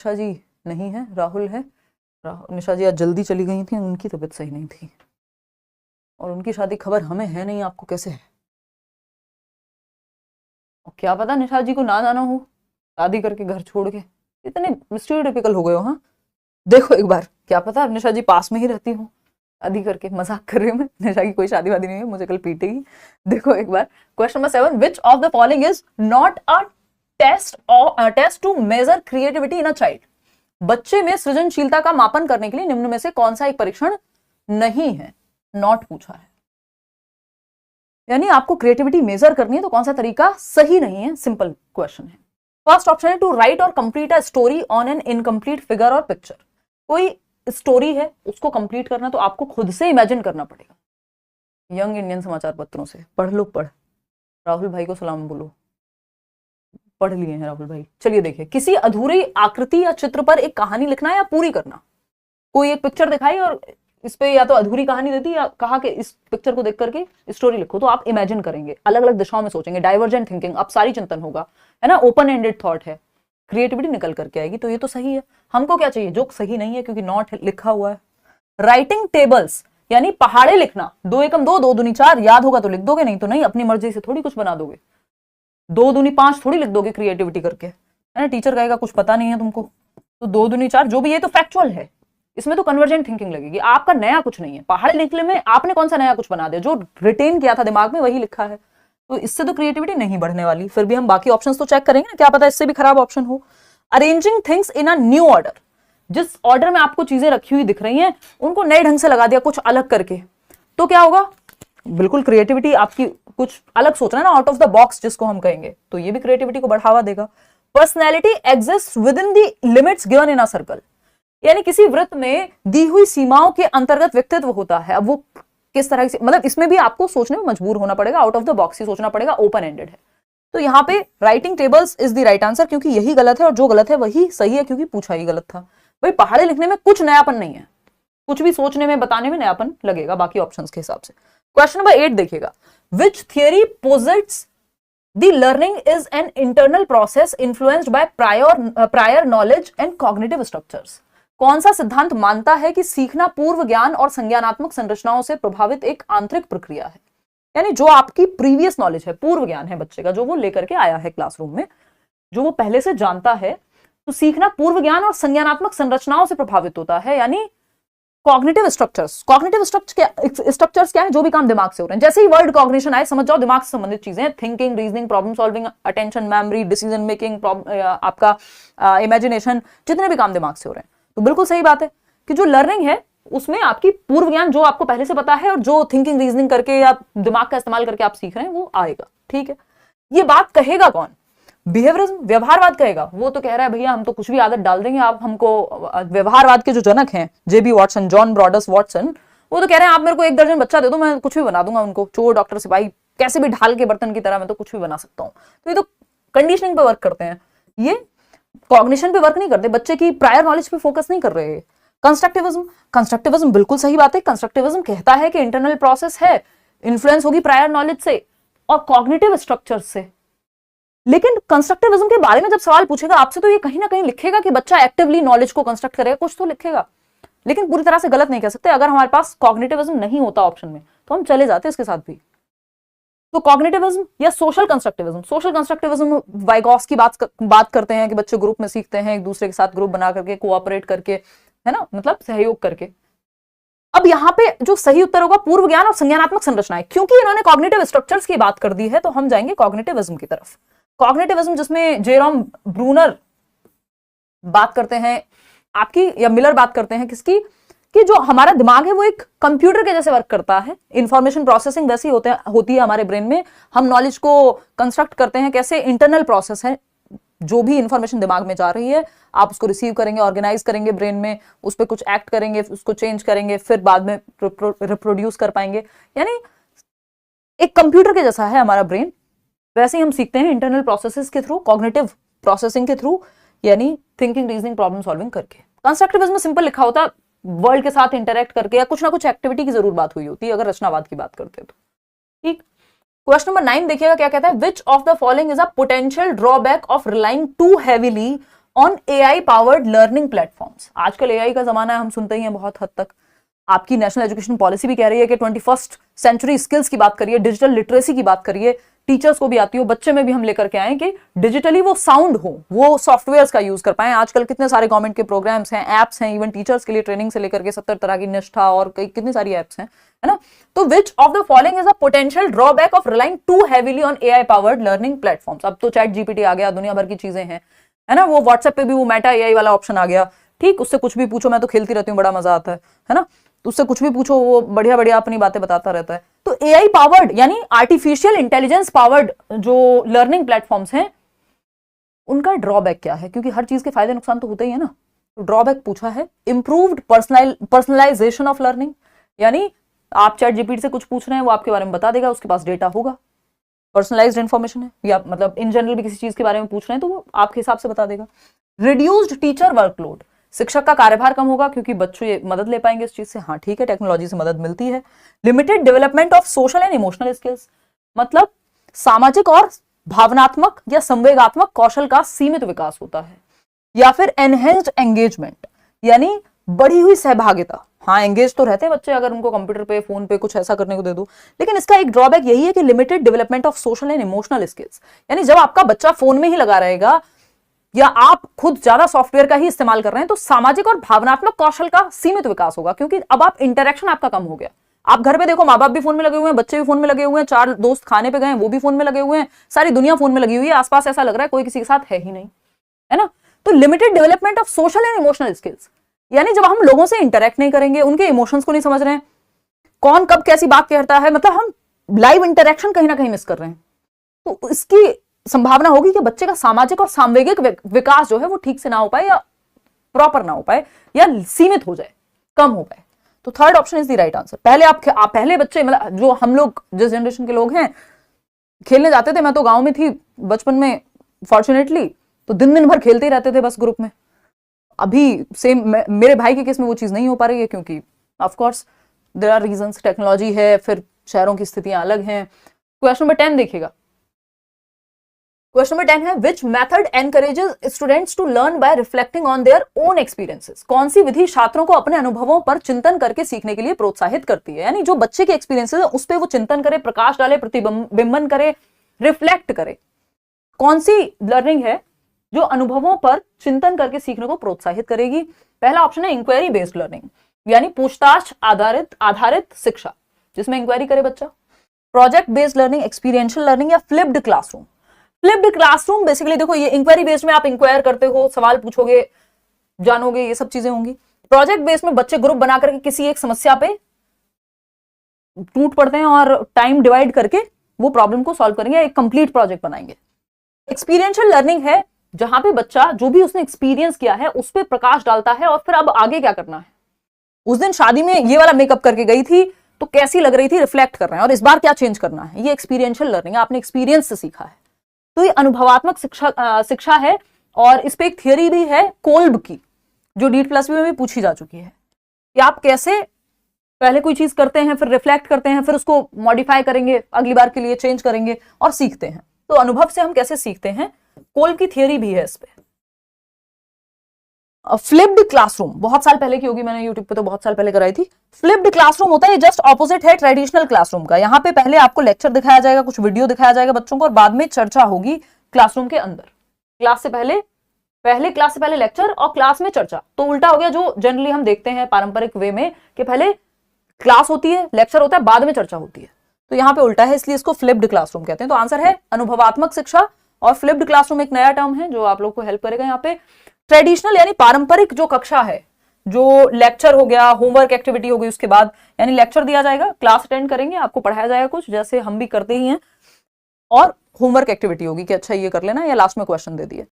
निशा जी नहीं है, राहुल है। निशा जी आज जल्दी चली गई थी, उनकी तबीयत सही नहीं थी और उनकी शादी खबर हमें है नहीं, आपको कैसे है? और क्या पता निशा जी को ना जाना हो, शादी करके घर छोड़ के इतने स्टीरियोटाइपिकल हो गए हो। हाँ देखो एक बार, क्या पता निशा जी पास में ही रहती हूँ, शादी करके। मजाक कर रही हूँ मैं, निशा की कोई शादी वादी नहीं है, मुझे कल पीटेगी। देखो एक बार, question number 7, which of the following is not a test to measure creativity in a child? बच्चे में सृजनशीलता का मापन करने के लिए निम्न में से कौन सा एक परीक्षण नहीं है? नॉट पूछा है, यानी आपको क्रिएटिविटी मेजर करनी है तो कौन सा तरीका सही नहीं है, सिंपल क्वेश्चन है। फर्स्ट ऑप्शन है टू राइट और complete a story on an incomplete figure और पिक्चर। कोई स्टोरी है, उसको कंप्लीट करना तो आपको खुद से इमेजिन करना पड़ेगा। यंग इंडियन समाचार पत्रों से पढ़ लो, पढ़। राहुल भाई को सलाम बोलो, पढ़ लिए हैं राहुल भाई। चलिए देखिए, किसी अधूरी आकृति या चित्र पर एक कहानी लिखना या पूरी करना। कोई एक पिक्चर दिखाई और इस पे या तो अधूरी कहानी देती या कहा कि इस पिक्चर को देख करके स्टोरी लिखो, तो आप इमेजिन करेंगे, अलग अलग दिशाओं में सोचेंगे, डाइवर्जेंट थिंकिंग, अब सारी चिंतन होगा, है ना, ओपन एंडेड थॉट है, क्रिएटिविटी निकल करके आएगी। तो ये तो सही है। हमको क्या चाहिए? जो सही नहीं है, क्योंकि नॉट लिखा हुआ है। राइटिंग टेबल्स यानी पहाड़े लिखना, 2 एकम 2, 2 दूनी 4, याद होगा तो लिख दोगे, नहीं तो नहीं, अपनी मर्जी से थोड़ी कुछ बना दोगे। 2 दूनी 5 थोड़ी लिख दोगे क्रिएटिविटी करके, है ना। टीचर कहेगा कुछ पता नहीं है तुमको, तो 2 दूनी 4 जो भी है तो फैक्चुअल है, इसमें तो कन्वर्जेंट थिंकिंग लगेगी। आपका नया कुछ नहीं है, पहाड़ लिखने में आपने कौन सा नया कुछ बना दिया? जो रिटेन किया था दिमाग में वही लिखा है, तो इससे तो क्रिएटिविटी नहीं बढ़ने वाली। फिर भी हम बाकी ऑप्शंस तो चेक करेंगे ना, क्या पता इससे भी खराब ऑप्शन हो। Arranging things in a new order, जिस ऑर्डर में आपको चीजें रखी हुई दिख रही हैं उनको नए ढंग से लगा दिया, कुछ अलग करके, तो क्या होगा? बिल्कुल क्रिएटिविटी आपकी, कुछ अलग सोचना ना, आउट ऑफ द बॉक्स जिसको हम कहेंगे, तो ये भी क्रिएटिविटी को बढ़ावा देगा। Personality exist with in the limits given in a circle, यानी किसी वृत्त में दी हुई सीमाओं के अंतर्गत व्यक्तित्व होता है। अब वो किस तरह से, मतलब इसमें भी आपको सोचने में मजबूर होना पड़ेगा, आउट ऑफ द बॉक्स ही सोचना पड़ेगा, ओपन एंडेड है। तो यहाँ पे writing tables is the right answer, क्योंकि यही गलत है और जो गलत है वही सही है, क्योंकि पूछा ही गलत था। भाई पहाड़े लिखने में कुछ नयापन नहीं है, कुछ भी सोचने में बताने में नयापन लगेगा बाकी ऑप्शंस के हिसाब से। क्वेश्चन नंबर 8 देखिएगा, which theory posits the learning is an internal process influenced by prior knowledge and cognitive structures? कौन सा सिद्धांत मानता है कि सीखना पूर्व ज्ञान और संज्ञानात्मक संरचनाओं से प्रभावित एक आंतरिक प्रक्रिया है? यानी जो आपकी प्रीवियस नॉलेज है, पूर्व ज्ञान है बच्चे का, जो वो लेकर के आया है क्लासरूम में, जो वो पहले से जानता है, तो सीखना पूर्व ज्ञान और संज्ञानात्मक संरचनाओं से प्रभावित होता है, यानी कॉग्निटिव स्ट्रक्चर्स। कॉग्निटिव स्ट्रक्चर्स क्या है? जो भी काम दिमाग से हो रहे हैं। जैसे ही वर्ड कॉग्निशन आए, समझ जाओ दिमाग से संबंधित चीजें, thinking, reasoning, problem solving, attention, memory, decision making, आपका इमेजिनेशन, जितने भी काम दिमाग से हो रहे हैं। तो बिल्कुल सही बात है कि जो लर्निंग है उसमें आपकी पूर्व ज्ञान, जो आपको पहले से पता है, और जो थिंकिंग, रीजनिंग करके या दिमाग का इस्तेमाल करके आप सीख रहे हैं, वो आएगा। ठीक है, ये बात कहेगा कौन? बिहेवियरिज्म, व्यवहारवाद कहेगा। वो तो कह रहा है भैया हम तो कुछ भी आदत डाल देंगे, आप हमको, व्यवहारवाद के जो जनक हैं जेबी वॉटसन, जॉन ब्रॉडस वॉटसन, वो तो कह रहे हैं आप मेरे को 1 दर्जन बच्चा दे दो, मैं कुछ भी बना दूंगा उनको, चोर, डॉक्टर, सिपाही, कैसे भी ढाल के बर्तन की तरह मैं तो कुछ भी बना सकता हूं। तो ये तो कंडीशनिंग पे वर्क करते हैं, ये कॉग्निशन पे वर्क नहीं करते, बच्चे की प्रायर नॉलेज पे फोकस नहीं कर रहे। कंस्ट्रक्टिविज्म बिल्कुल सही बात है। कंस्ट्रक्टिविज्म कहता है कि इंटरनल प्रोसेस है, इन्फ्लुएंस होगी प्रायर नॉलेज से और कॉग्निटिव स्ट्रक्चर से। लेकिन कंस्ट्रक्टिविज्म के बारे में जब सवाल पूछेगा आपसे, तो ये कहीं ना कहीं लिखेगा कि बच्चा एक्टिवली नॉलेज को कंस्ट्रक्ट करेगा, कुछ तो लिखेगा, लेकिन पूरी तरह से गलत नहीं कह सकते। अगर हमारे पास कॉग्निटिविज्म नहीं होता ऑप्शन में, तो हम चले जाते इसके साथ भी। तो कॉग्निटिविज्म या सोशल कंस्ट्रक्टिविज्म, वाइगॉस की बात करते हैं कि बच्चे ग्रुप में सीखते हैं, एक दूसरे के साथ ग्रुप बना करके, कोऑपरेट करके, है ना, मतलब सहयोग करके। अब यहाँ पे जो सही उत्तर होगा पूर्व ज्ञान और संज्ञानात्मक संरचनाएं, क्योंकि इन्होंने कॉग्निटिव स्ट्रक्चर्स की बात कर दी है, तो हम जाएंगे कॉग्निटिविज्म की तरफ। कॉग्निटिविज्म जिसमें जेरोम ब्रूनर बात करते हैं आपकी, या मिलर बात करते हैं किसकी, कि जो हमारा दिमाग है वो एक कंप्यूटर के जैसे वर्क करता है, इंफॉर्मेशन प्रोसेसिंग वैसी होती है हमारे ब्रेन में, हम नॉलेज को कंस्ट्रक्ट करते हैं कैसे, इंटरनल प्रोसेस है, जो भी इंफॉर्मेशन दिमाग में जा रही है आप उसको रिसीव करेंगे, ऑर्गेनाइज करेंगे ब्रेन में, उस पर कुछ एक्ट करेंगे, उसको चेंज करेंगे, फिर बाद में रिप्रोड्यूस कर पाएंगे। यानी एक कंप्यूटर के जैसा है हमारा ब्रेन, वैसे ही हम सीखते हैं इंटरनल प्रोसेसेस के थ्रू, कॉग्निटिव प्रोसेसिंग के थ्रू, यानी थिंकिंग, रीजनिंग, प्रॉब्लम सॉल्विंग करके। कंस्ट्रक्टिविज्म में सिंपल लिखा होता है, वर्ल्ड के साथ इंटरेक्ट करके या कुछ ना कुछ एक्टिविटी की जरूर बात हुई होती है, अगर रचनावाद की बात करते हैं तो। ठीक, क्वेश्चन नंबर 9 देखिएगा क्या कहता है, which of the following is a potential drawback of relying to heavily on AI powered learning platforms. आजकल एआई का जमाना है, हम सुनते ही हैं बहुत हद तक। आपकी नेशनल एजुकेशन पॉलिसी भी कह रही है कि 21st सेंचुरी स्किल्स की बात करिए, डिजिटल लिटरेसी की बात करिए, टीचर्स को भी आती हो, बच्चे में भी हम लेकर के आए कि डिजिटली वो साउंड हो, वो सॉफ्टवेयर्स का यूज कर पाए। आजकल कितने सारे गवर्नमेंट के प्रोग्राम्स हैं, एप्स हैं, इवन टीचर्स के लिए ट्रेनिंग से लेकर के 70 तरह की निष्ठा और कई कितनी सारी एप्स हैं, है ना। तो which of the following is a potential drawback of relying to heavily on AI powered learning platforms. अब तो चैट जीपीटी आ गया, दुनिया भर की चीजें हैं, है ना। वो व्हाट्सएप पे भी वो मेटा एआई वाला ऑप्शन आ गया, ठीक, उससे कुछ भी पूछो, मैं तो खेलती रहती हूँ, बड़ा मजा आता है ना। तो उससे कुछ भी पूछो, वो बढ़िया बढ़िया अपनी बातें बताता रहता है। तो एआई पावर्ड यानी आर्टिफिशियल इंटेलिजेंस पावर्ड जो लर्निंग प्लेटफॉर्म्स हैं, उनका ड्रॉबैक क्या है, क्योंकि हर चीज के फायदे नुकसान तो होते ही है ना। तो ड्रॉबैक पूछा है इंप्रूव्ड पर्सनलाइजेशन ऑफ लर्निंग, यानी आप चैट जीपीटी से कुछ पूछ रहे हैं, वो आपके बारे में बता देगा, उसके पास डेटा होगा, पर्सनलाइज्ड इंफॉर्मेशन है, या मतलब इन जनरल भी किसी चीज के बारे में पूछ रहे हैं तो वो आपके हिसाब से बता देगा। रिड्यूस्ड टीचर वर्कलोड, शिक्षक का कार्यभार कम होगा क्योंकि बच्चों ये मदद ले पाएंगे इस चीज से। हाँ ठीक है, टेक्नोलॉजी से मदद मिलती है। Limited development of social and emotional skills, मतलब सामाजिक और भावनात्मक या संवेगात्मक कौशल का सीमित विकास होता है। या फिर एनहेंस्ड एंगेजमेंट, यानी बढ़ी हुई सहभागिता। हाँ एंगेज तो रहते हैं बच्चे अगर उनको कंप्यूटर पे, फोन पे कुछ ऐसा करने को दे दो, लेकिन इसका एक ड्रॉबैक यही है कि limited development of social and emotional skills, यानी जब आपका बच्चा फोन में ही लगा रहेगा या आप खुद ज्यादा सॉफ्टवेयर का ही इस्तेमाल कर रहे हैं, तो सामाजिक और भावनात्मक कौशल का सीमित विकास होगा, क्योंकि अब आप इंटरेक्शन आपका कम हो गया। आप घर पे देखो, माँ बाप भी फोन में लगे हुए हैं, बच्चे भी फोन में लगे हुए हैं, 4 दोस्त खाने पे गए वो भी फोन में लगे हुए हैं, सारी दुनिया फोन में लगी हुई है, आसपास ऐसा लग रहा है कोई किसी के साथ है ही नहीं, है ना। तो limited development of social and emotional skills, यानी जब हम लोगों से इंटरेक्ट नहीं करेंगे, उनके इमोशंस को नहीं समझ रहे हैं, कौन कब कैसी बात कहता है, मतलब हम लाइव इंटरेक्शन कहीं ना कहीं मिस कर रहे हैं, तो इसकी संभावना होगी कि बच्चे का सामाजिक और सांवेगिक विकास जो है वो ठीक से ना हो पाए, या प्रॉपर ना हो पाए, या सीमित हो जाए, कम हो पाए। तो third option is the right answer. पहले बच्चे, मतलब जो हम लोग जिस जनरेशन के लोग हैं, खेलने जाते थे, मैं तो गांव में थी बचपन में फॉर्चुनेटली, तो दिन दिन भर खेलते ही रहते थे बस ग्रुप में। अभी सेम मेरे भाई के केस में वो चीज नहीं हो पा रही है, क्योंकि of course there are reasons, technology है, फिर शहरों की स्थितियां अलग हैं। क्वेश्चन नंबर 10 देखिएगा। क्वेश्चन नंबर 10 है which method encourages students to learn by reflecting on their own experiences. कौन सी विधि छात्रों को अपने अनुभवों पर चिंतन करके सीखने के लिए प्रोत्साहित करती है, यानी जो बच्चे के एक्सपीरियंसेस है उस पर वो चिंतन करे, प्रकाश डाले, प्रतिबिंबन करे, रिफ्लेक्ट करे। कौन सी लर्निंग है जो अनुभवों पर चिंतन करके सीखने को प्रोत्साहित करेगी? पहला ऑप्शन है इंक्वायरी बेस्ड लर्निंग, यानी पूछताछ आधारित शिक्षा, जिसमें इंक्वायरी करे बच्चा। Project based learning, experiential learning, या flipped classroom. Flipped classroom basically देखो, ये इंक्वायरी बेस्ड में आप इंक्वायर करते हो, सवाल पूछोगे, जानोगे, ये सब चीजें होंगी। प्रोजेक्ट बेस्ड में बच्चे ग्रुप बना करके किसी एक समस्या पे टूट पड़ते हैं और टाइम डिवाइड करके वो प्रॉब्लम को सॉल्व करेंगे, एक कंप्लीट प्रोजेक्ट बनाएंगे। एक्सपीरियंशियल लर्निंग है जहां पे बच्चा जो भी उसने एक्सपीरियंस किया है उस पर प्रकाश डालता है और फिर अब आगे क्या करना है। उस दिन शादी में ये वाला मेकअप करके गई थी तो कैसी लग रही थी, रिफ्लेक्ट कर रहे हैं, और इस बार क्या चेंज करना है। ये एक्सपीरियंशियल लर्निंग है, आपने एक्सपीरियंस से सीखा है। तो ये अनुभवात्मक शिक्षा है, और इस पे एक थियरी भी है कोल्ब की, जो DEET+ में भी पूछी जा चुकी है, कि आप कैसे पहले कोई चीज करते हैं, फिर रिफ्लेक्ट करते हैं, फिर उसको मॉडिफाई करेंगे, अगली बार के लिए चेंज करेंगे और सीखते हैं। तो अनुभव से हम कैसे सीखते हैं, कोल्ब की थियरी भी है इस पे। फ्लिप्ड क्लासरूम बहुत साल पहले की होगी, मैंने यूट्यूब पे तो बहुत साल पहले कराई थी। फ्लिप्ड क्लासरूम होता है, जस्ट ऑपोजिट है ट्रेडिशनल क्लासरूम का। यहाँ पे पहले आपको लेक्चर दिखाया जाएगा, कुछ वीडियो दिखाया जाएगा बच्चों को, और बाद में चर्चा होगी क्लासरूम के अंदर। क्लास से पहले लेक्चर और क्लास में चर्चा। तो उल्टा हो गया जो जनरली हम देखते हैं पारंपरिक वे में, कि पहले क्लास होती है, लेक्चर होता है, बाद में चर्चा होती है। तो यहाँ पे उल्टा है, इसलिए इसको फ्लिप्ड क्लासरूम कहते हैं। तो आंसर है अनुभवात्मक शिक्षा, और फ्लिप्ड क्लासरूम एक नया टर्म है जो आप लोग को हेल्प करेगा यहाँ पे। ट्रेडिशनल यानी पारंपरिक जो कक्षा है, जो लेक्चर हो गया, होमवर्क एक्टिविटी हो गई, उसके बाद यानी लेक्चर दिया जाएगा, क्लास अटेंड करेंगे, आपको पढ़ाया जाएगा कुछ, जैसे हम भी करते ही हैं, और होमवर्क एक्टिविटी होगी कि अच्छा ये कर लेना, या लास्ट में क्वेश्चन दे दिए।